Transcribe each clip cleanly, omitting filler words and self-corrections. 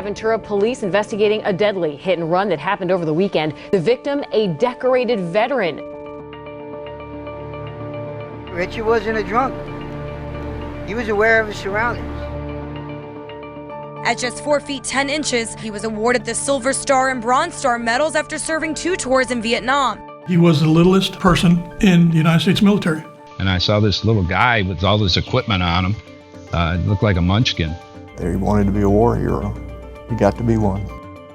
Aventura police investigating a deadly hit and run that happened over the weekend. The victim, a decorated veteran. Richard wasn't a drunk. He was aware of his surroundings. At just 4 feet 10 inches, he was awarded the Silver Star and Bronze Star medals after serving 2 tours in Vietnam. He was the littlest person in the United States military. And I saw this little guy with all this equipment on him. It looked like a munchkin. He wanted to be a war hero. He got to be one.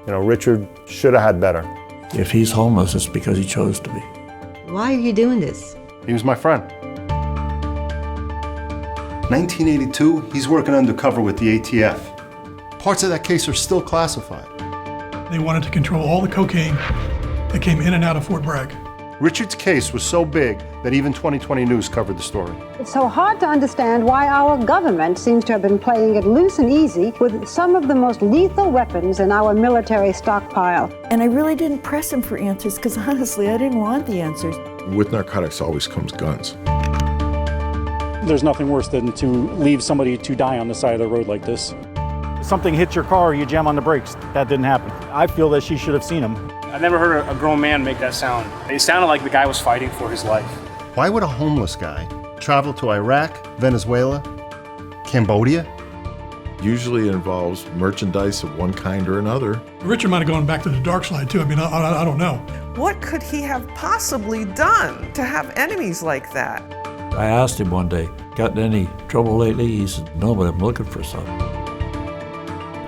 You know, Richard should have had better. If he's homeless, it's because he chose to be. Why are you doing this? He was my friend. 1982, he's working undercover with the ATF. Parts of that case are still classified. They wanted to control all the cocaine that came in and out of Fort Bragg. Richard's case was so big that even 2020 News covered the story. It's so hard to understand why our government seems to have been playing it loose and easy with some of the most lethal weapons in our military stockpile. And I really didn't press him for answers because honestly, I didn't want the answers. With narcotics always comes guns. There's nothing worse than to leave somebody to die on the side of the road like this. Something hits your car, you jam on the brakes. That didn't happen. I feel that she should have seen him. I never heard a grown man make that sound. It sounded like the guy was fighting for his life. Why would a homeless guy travel to Iraq, Venezuela, Cambodia? Usually it involves merchandise of one kind or another. Richard might have gone back to the dark side too. I mean, I don't know. What could he have possibly done to have enemies like that? I asked him one day, "Got in any trouble lately?" He said, "No, but I'm looking for some."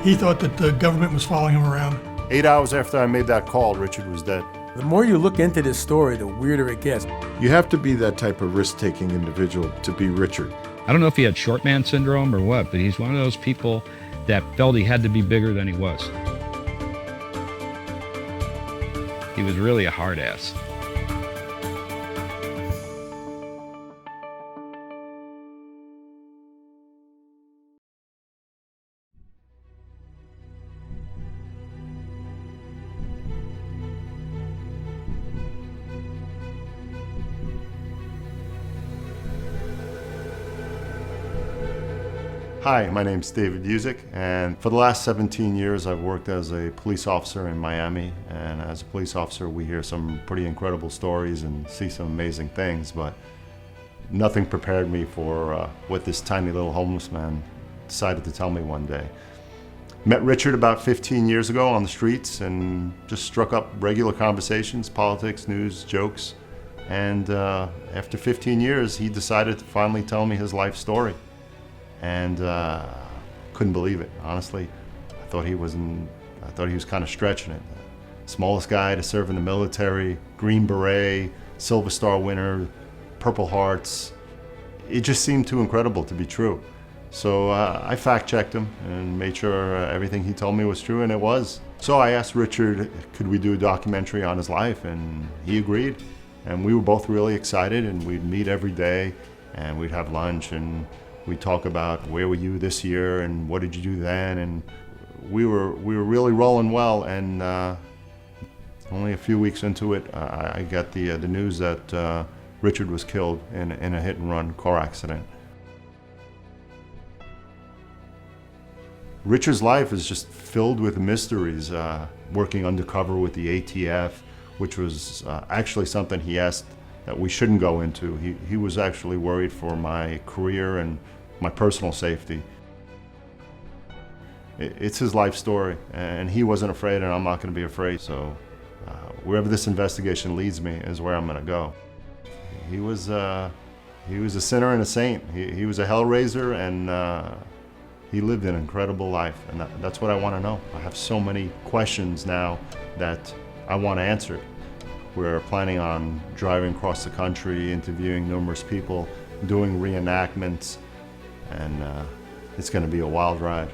He thought that the government was following him around. 8 hours after I made that call, Richard was dead. The more you look into this story, the weirder it gets. You have to be that type of risk-taking individual to be Richard. I don't know if he had short man syndrome or what, but he's one of those people that felt he had to be bigger than he was. He was really a hard ass. Hi, my name's David Usick, and for the last 17 years I've worked as a police officer in Miami, and as a police officer we hear some pretty incredible stories and see some amazing things, but nothing prepared me for what this tiny little homeless man decided to tell me one day. Met Richard about 15 years ago on the streets and just struck up regular conversations, politics, news, jokes, and after 15 years he decided to finally tell me his life story. And couldn't believe it, honestly. I thought he was kind of stretching it. Smallest guy to serve in the military, Green Beret, Silver Star winner, Purple Hearts. It just seemed too incredible to be true. So I fact-checked him and made sure everything he told me was true, and it was. So I asked Richard, could we do a documentary on his life, and he agreed. And we were both really excited, and we'd meet every day, and we'd have lunch, and we'd talk about where were you this year and what did you do then, and we were really rolling well. And only a few weeks into it, I got the news that Richard was killed in a hit-and-run car accident. Richard's life is just filled with mysteries. Working undercover with the ATF, which was actually something he asked that we shouldn't go into. He was actually worried for my career and my personal safety. It's his life story, and he wasn't afraid, and I'm not going to be afraid. So wherever this investigation leads me is where I'm going to go. He was a sinner and a saint. He was a hellraiser, and he lived an incredible life, and that's what I want to know. I have so many questions now that I want answered. We're planning on driving across the country, interviewing numerous people, doing reenactments, and it's going to be a wild ride.